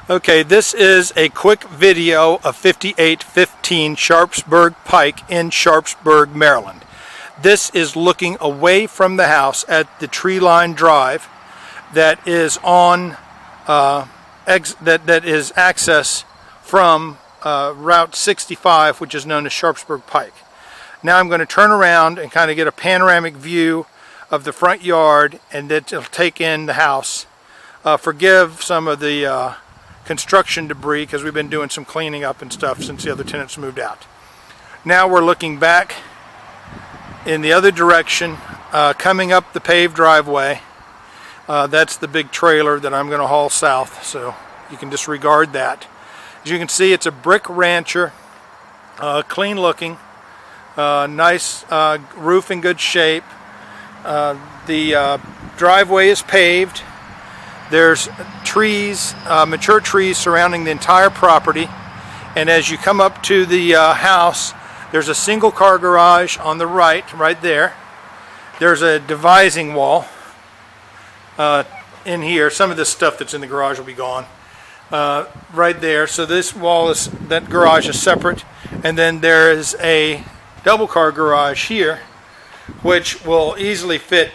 Okay, this is a quick video of 5815 Sharpsburg Pike in Sharpsburg, Maryland. This is looking away from the house at the tree line drive that is on that is access from Route 65, which is known as Sharpsburg Pike. Now I'm going to turn around and kind of get a panoramic view of the front yard, and it'll take in the house. Forgive some of the construction debris because we've been doing some cleaning up and stuff since the other tenants moved out. Now we're looking back in the other direction, coming up the paved driveway. That's the big trailer that I'm going to haul south, so you can disregard that. As you can see, it's a brick rancher, clean looking, nice roof in good shape. The driveway is paved. There's trees, mature trees surrounding the entire property, and as you come up to the house, there's a single car garage on the right there. There's a divising wall in here. Some of this stuff that's in the garage will be gone right there. So this wall is, that garage is separate, and then there is a double car garage here, which will easily fit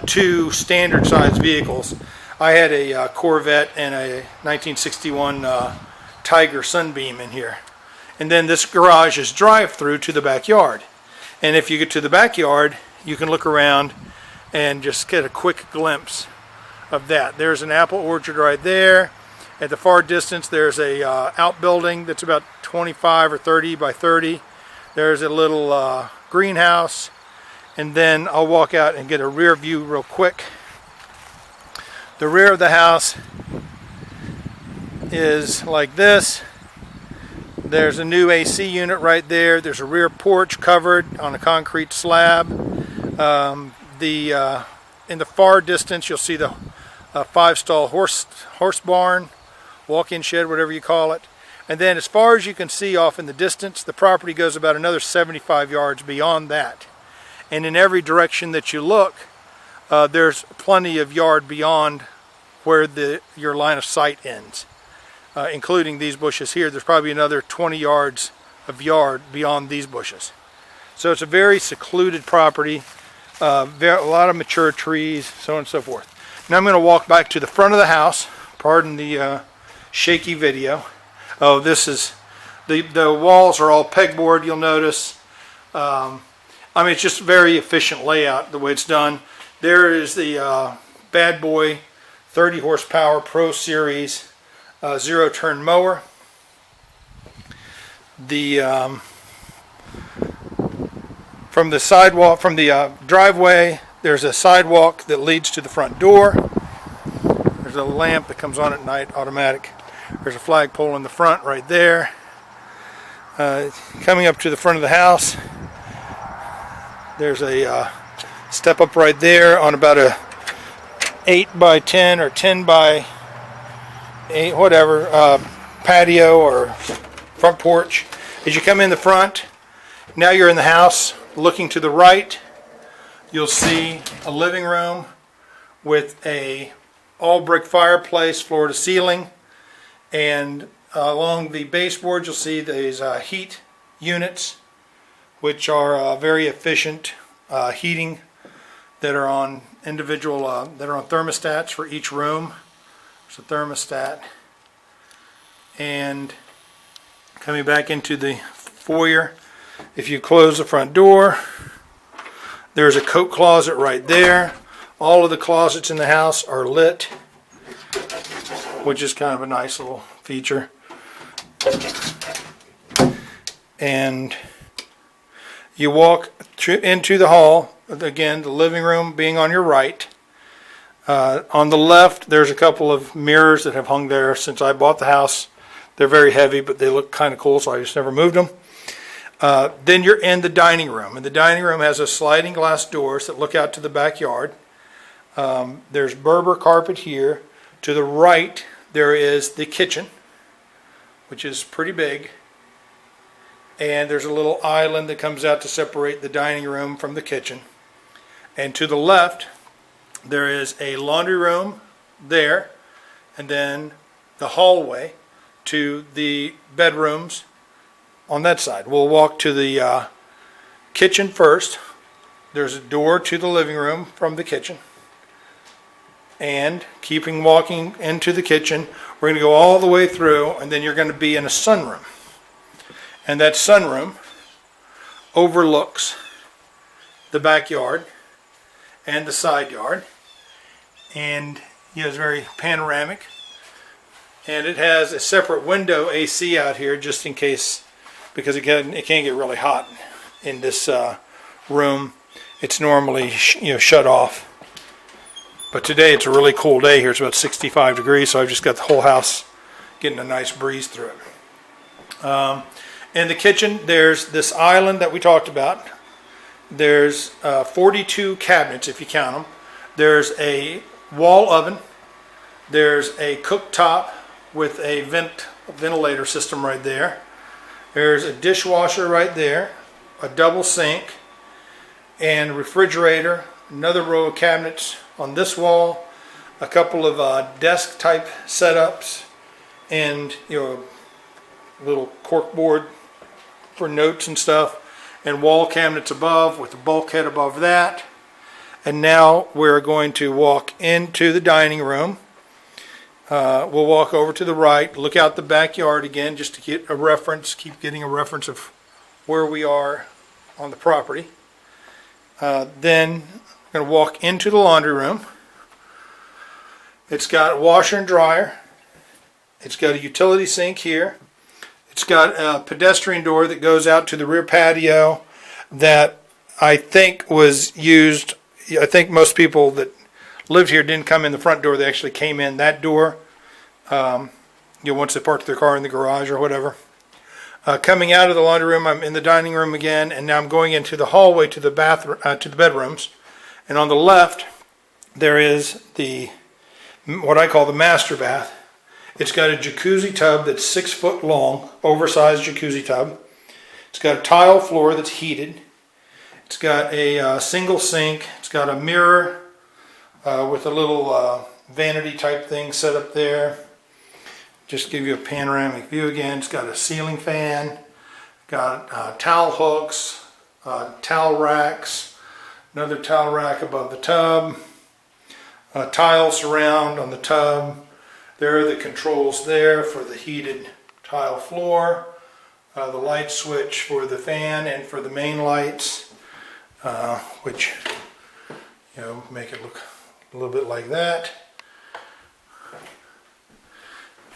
two standard size vehicles. I had a Corvette and a 1961 Tiger Sunbeam in here. And then this garage is drive-through to the backyard. And if you get to the backyard, you can look around and just get a quick glimpse of that. There's an apple orchard right there. At the far distance, there's a outbuilding that's about 25 or 30 by 30. There's a little greenhouse. And then I'll walk out and get a rear view real quick. The rear of the house is like this. There's a new AC unit right there. There's a rear porch covered on a concrete slab. In the far distance, you'll see the 5-stall horse barn, walk-in shed, whatever you call it. And then as far as you can see off in the distance, the property goes about another 75 yards beyond that. And in every direction that you look, there's plenty of yard beyond where your line of sight ends, including these bushes here. There's probably another 20 yards of yard beyond these bushes. So it's a very secluded property, a lot of mature trees, so on and so forth. Now I'm going to walk back to the front of the house. Pardon the shaky video. Oh, this is, the walls are all pegboard, you'll notice. I mean, it's just very efficient layout the way it's done. There is the Bad Boy 30 horsepower Pro Series zero-turn mower. From the sidewalk, from the driveway, there's a sidewalk that leads to the front door. There's a lamp that comes on at night, automatic. There's a flagpole in the front right there. Coming up to the front of the house, there's a step up right there on about a 8 by 10 or 10 by 8, whatever, patio or front porch. As you come in the front, now you're in the house. Looking to the right, you'll see a living room with a all brick fireplace, floor to ceiling, and along the baseboard you'll see these heat units, which are very efficient heating, that are on individual that are on thermostats for each room. There's a thermostat. And coming back into the foyer, if you close the front door, there's a coat closet right there. All of the closets in the house are lit, which is kind of a nice little feature. And you walk into the hall. Again, the living room being on your right. On the left, there's a couple of mirrors that have hung there since I bought the house. They're very heavy, but they look kind of cool, so I just never moved them. Then you're in the dining room, and the dining room has a sliding glass doors that look out to the backyard. There's Berber carpet here. To the right, there is the kitchen, which is pretty big. And there's a little island that comes out to separate the dining room from the kitchen. And to the left, there is a laundry room there, and then the hallway to the bedrooms on that side. We'll walk to the kitchen first. There's a door to the living room from the kitchen. And keeping walking into the kitchen, we're going to go all the way through, and then you're going to be in a sunroom. And that sunroom overlooks the backyard and the side yard. And it's very panoramic. And it has a separate window AC out here just in case, because it can get really hot in this room. It's normally shut off. But today it's a really cool day here. It's about 65 degrees, so I've just got the whole house getting a nice breeze through it. In the kitchen, there's this island that we talked about. There's 42 cabinets, if you count them. There's a wall oven. There's a cooktop with a ventilator system right there. There's a dishwasher right there, a double sink, and refrigerator, another row of cabinets on this wall, a couple of desk type setups, and little corkboard for notes and stuff, and wall cabinets above with a bulkhead above that. And now we're going to walk into the dining room. We'll walk over to the right, look out the backyard again just to get a reference, keep getting a reference of where we are on the property. Then we're going to walk into the laundry room. It's got a washer and dryer. It's got a utility sink here. It's got a pedestrian door that goes out to the rear patio that I think was used. I think most people that lived here didn't come in the front door. They actually came in that door once they parked their car in the garage or whatever. Coming out of the laundry room, I'm in the dining room again, and now I'm going into the hallway to the bathroom, to the bedrooms. And on the left, there is what I call the master bath. It's got a jacuzzi tub that's 6 foot long, oversized jacuzzi tub. It's got a tile floor that's heated. It's got a single sink. It's got a mirror with a little vanity type thing set up there. Just give you a panoramic view again. It's got a ceiling fan. Got towel hooks, towel racks, another towel rack above the tub, tile surround on the tub. There are the controls there for the heated tile floor, the light switch for the fan and for the main lights, which make it look a little bit like that.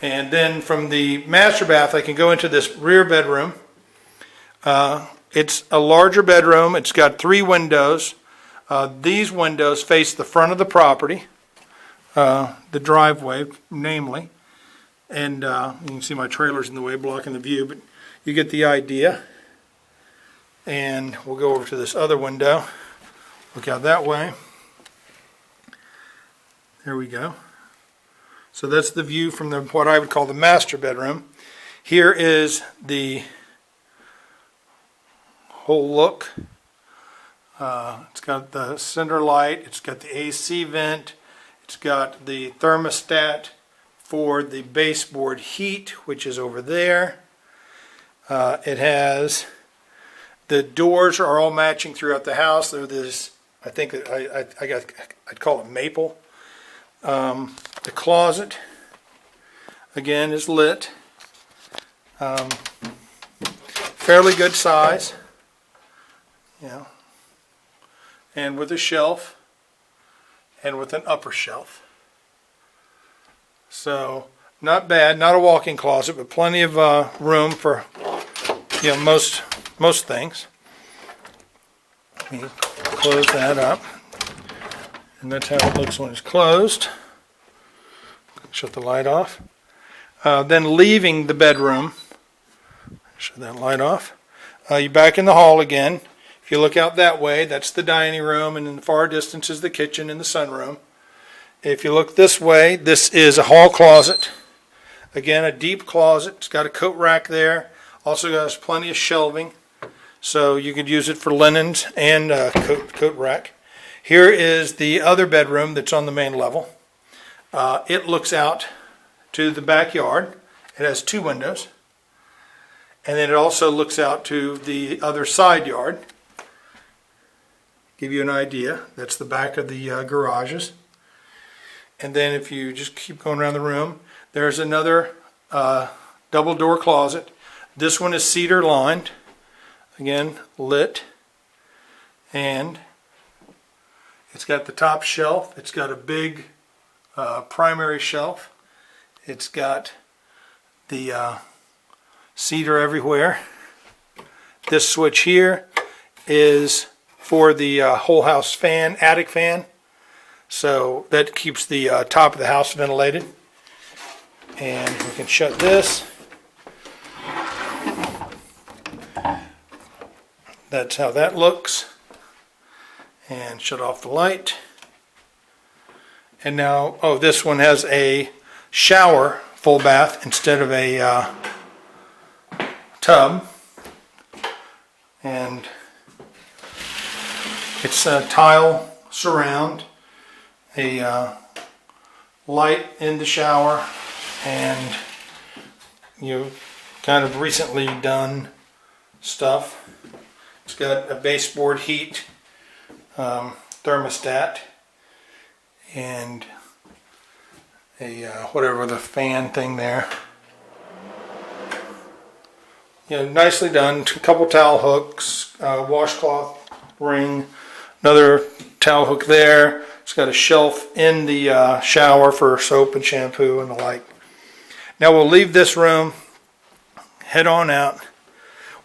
And then from the master bath, I can go into this rear bedroom. It's a larger bedroom. It's got 3 windows. These windows face the front of the property, the driveway, namely. And you can see my trailer's in the way, blocking the view, but you get the idea. And we'll go over to this other window. Look out that way. There we go. So that's the view from what I would call the master bedroom. Here is the whole look. It's got the center light. It's got the AC vent. It's got the thermostat for the baseboard heat, which is over there. It has the doors are all matching throughout the house. They're this, I think I'd call it maple. The closet again is lit. Fairly good size, and with a shelf and with an upper shelf. So not bad, not a walk-in closet, but plenty of room for most things. Let me close that up, and that's how it looks when it's closed. Shut the light off. Then leaving the bedroom, shut that light off. You're back in the hall again. If you look out that way, that's the dining room, and in the far distance is the kitchen and the sunroom. If you look this way, this is a hall closet. Again, a deep closet. It's got a coat rack there. Also has plenty of shelving, so you could use it for linens and coat rack. Here is the other bedroom that's on the main level. It looks out to the backyard. It has 2 windows. And then it also looks out to the other side yard. Give you an idea. That's the back of the garages. And then if you just keep going around the room, there's another double door closet. This one is cedar lined. Again, lit. And it's got the top shelf. It's got a big primary shelf. It's got the cedar everywhere. This switch here is for the whole house fan, attic fan. So that keeps the top of the house ventilated. And we can shut this. That's how that looks. And shut off the light. And now, oh, this one has a shower, full bath, instead of a tub. And it's a tile surround, a light in the shower, and kind of recently done stuff. It's got a baseboard heat thermostat and a whatever the fan thing there. Nicely done. A couple towel hooks, washcloth ring, another towel hook there. It's got a shelf in the shower for soap and shampoo and the like. Now we'll leave this room, head on out.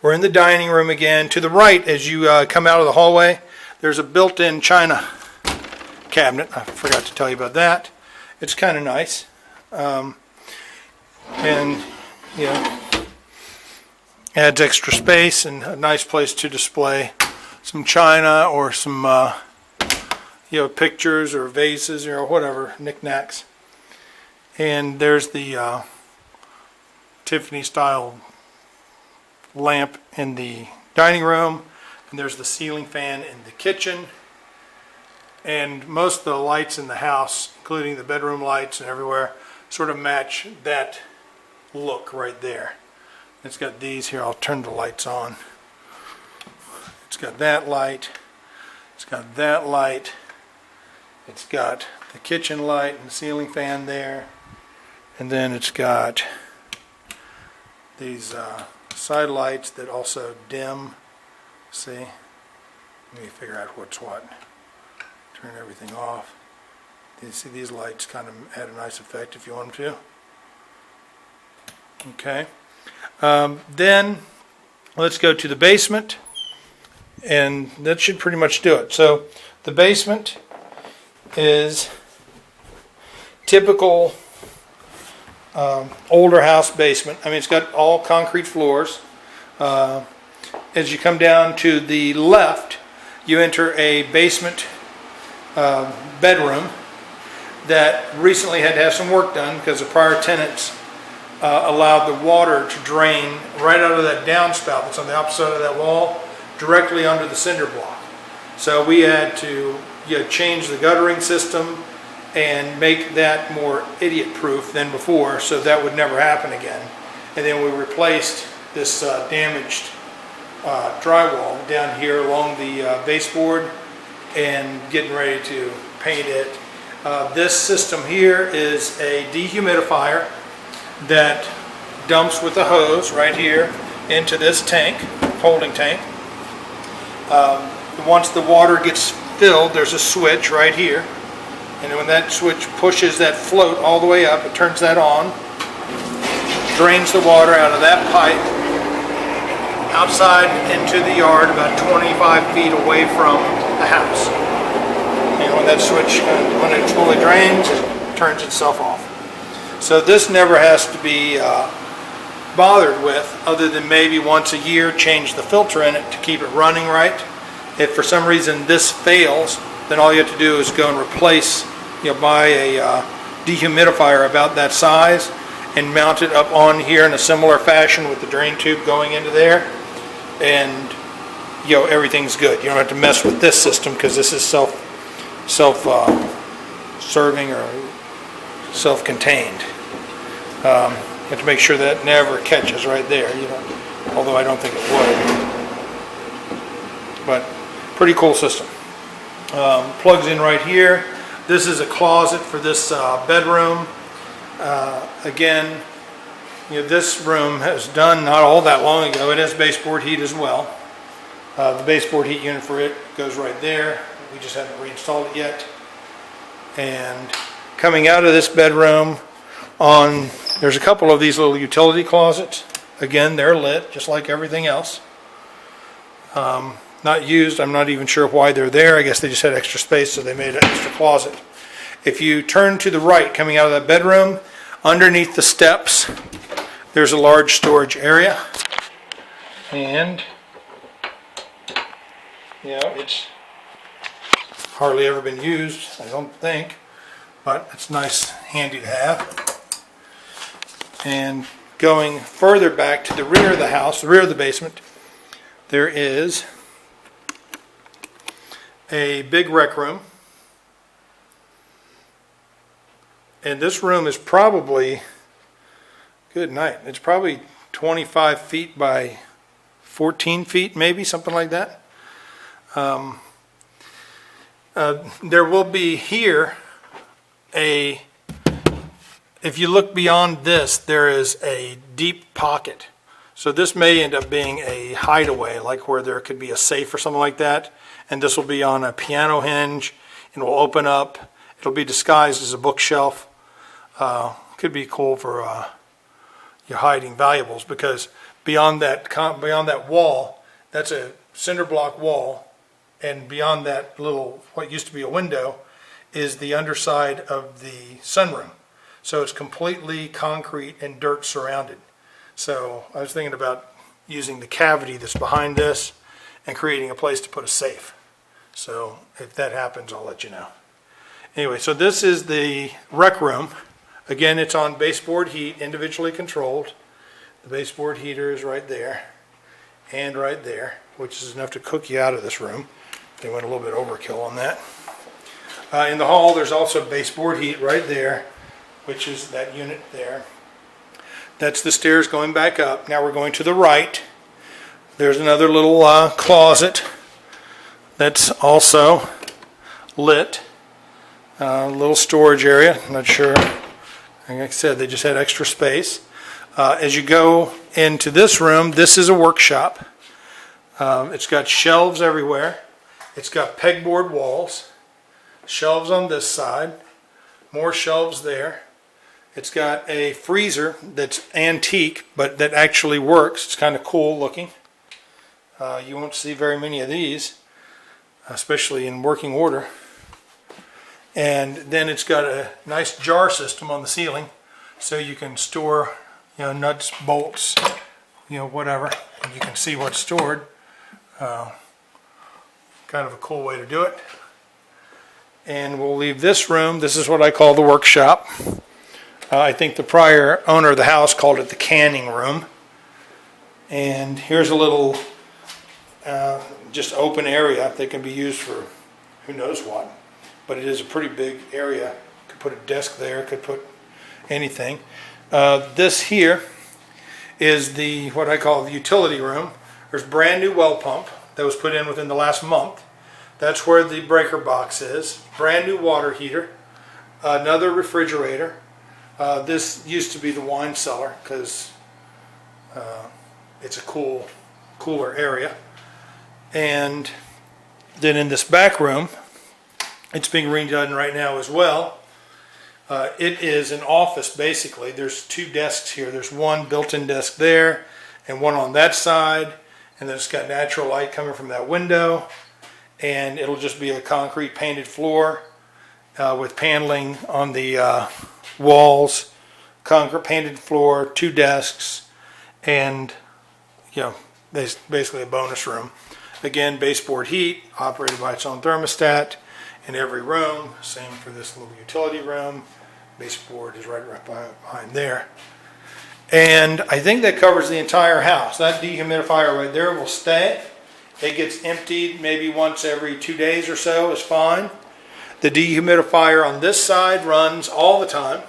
We're in the dining room again. To the right, as you come out of the hallway, there's a built-in china cabinet. I forgot to tell you about that. It's kind of nice. And, adds extra space and a nice place to display some china or some, pictures or vases or whatever, knickknacks. And there's the Tiffany style lamp in the dining room, and there's the ceiling fan in the kitchen, and most of the lights in the house, including the bedroom lights and everywhere, sort of match that look right there. It's got these here. I'll turn the lights on. It's got that light, it's got that light, it's got the kitchen light and the ceiling fan there, and then it's got these side lights that also dim. See? Let me figure out what's what. Turn everything off. You see these lights kind of add a nice effect if you want them to. Okay. Then let's go to the basement, and that should pretty much do it. So the basement is typical older house basement. I mean, it's got all concrete floors. As you come down to the left, you enter a basement bedroom that recently had to have some work done because the prior tenants allowed the water to drain right out of that downspout that's on the opposite side of that wall, directly under the cinder block. So we had to change the guttering system and make that more idiot-proof than before, so that would never happen again. And then we replaced this damaged drywall down here along the baseboard and getting ready to paint it. This system here is a dehumidifier that dumps with a hose right here into this tank, holding tank. Once the water gets filled, there's a switch right here. And when that switch pushes that float all the way up, it turns that on, drains the water out of that pipe outside into the yard about 25 feet away from the house. And when that switch, when it fully drains, it turns itself off. So this never has to be bothered with, other than maybe once a year change the filter in it to keep it running right. If for some reason this fails, then all you have to do is go and replace, buy a dehumidifier about that size and mount it up on here in a similar fashion with the drain tube going into there, and everything's good. You don't have to mess with this system because this is self-serving or self-contained. You have to make sure that never catches right there, you know, although I don't think it would. But pretty cool system. Plugs in right here. This is a closet for this bedroom. Again, you know, this room was done not all that long ago. It has baseboard heat as well. The baseboard heat unit for it goes right there. We just haven't reinstalled it yet. And coming out of this bedroom, there's a couple of these little utility closets. Again, they're lit just like everything else. Not used. I'm not even sure why they're there. I guess they just had extra space, so they made an extra closet. If you turn to the right, coming out of that bedroom, underneath the steps, there's a large storage area. And, you know, it's hardly ever been used, I don't think, but it's nice, handy to have. And going further back to the rear of the house, the rear of the basement, there is a big rec room. And this room is probably, good night, it's probably 25 feet by 14 feet, maybe, something like that. There will be here if you look beyond this, there is a deep pocket. So this may end up being a hideaway, like where there could be a safe or something like that. And this will be on a piano hinge and will open up. It'll be disguised as a bookshelf. Could be cool for your hiding valuables, because beyond that wall, that's a cinder block wall, and beyond that little, what used to be a window, is the underside of the sunroom. So it's completely concrete and dirt surrounded. So I was thinking about using the cavity that's behind this and creating a place to put a safe. So if that happens, I'll let you know. Anyway, so this is the rec room. Again, it's on baseboard heat, individually controlled. The baseboard heater is right there and right there, which is enough to cook you out of this room. They went a little bit overkill on that. In the hall, there's also baseboard heat right there, which is that unit there. That's the stairs going back up. Now we're going to the right. There's another little closet that's also lit. Little storage area. I'm not sure. Like I said, they just had extra space. As you go into this room, this is a workshop. It's got shelves everywhere. It's got pegboard walls. Shelves on this side. More shelves there. It's got a freezer that's antique, but that actually works. It's kind of cool looking. You won't see very many of these, especially in working order. And then it's got a nice jar system on the ceiling, so you can store, you know, nuts, bolts, you know, whatever, and you can see what's stored. Kind of a cool way to do it. And we'll leave this room. This is what I call the workshop. I think the prior owner of the house called it the canning room. And here's a little just open area that can be used for who knows what. But it is a pretty big area. Could put a desk there, could put anything. This here is the what I call the utility room. There's a brand new well pump that was put in within the last month. That's where the breaker box is. Brand new water heater. Another refrigerator. This used to be the wine cellar because it's a cooler area. And then in this back room, it's being redone right now as well. It is an office basically. There's two desks here. There's one built-in desk there and one on that side. And then it's got natural light coming from that window. And it'll just be a concrete painted floor with paneling on the walls, concrete painted floor, two desks, and you know, basically a bonus room. Again, baseboard heat, operated by its own thermostat in every room. Same for this little utility room. Baseboard is right behind there. And I think that covers the entire house. That dehumidifier right there will stay. It gets emptied maybe once every 2 days or so is fine. The dehumidifier on this side runs all the time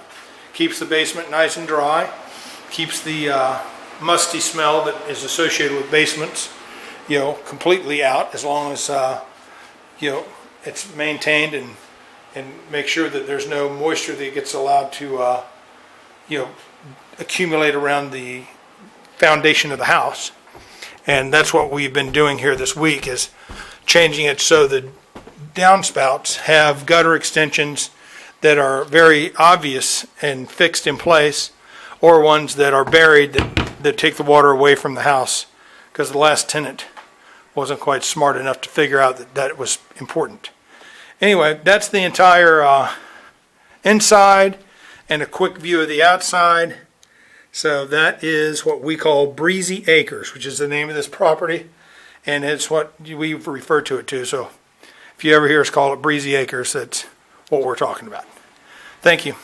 Keeps the basement nice and dry. Keeps the musty smell that is associated with basements, completely out, as long as it's maintained, and make sure that there's no moisture that gets allowed to accumulate around the foundation of the house. And that's what we've been doing here this week, is changing it so the downspouts have gutter extensions that are very obvious and fixed in place, or ones that are buried that take the water away from the house, because the last tenant wasn't quite smart enough to figure out that it was important. Anyway, that's the entire inside and a quick view of the outside. So that is what we call Breezy Acres, which is the name of this property, and it's what we refer to it to. So if you ever hear us call it Breezy Acres, that's what we're talking about. Thank you.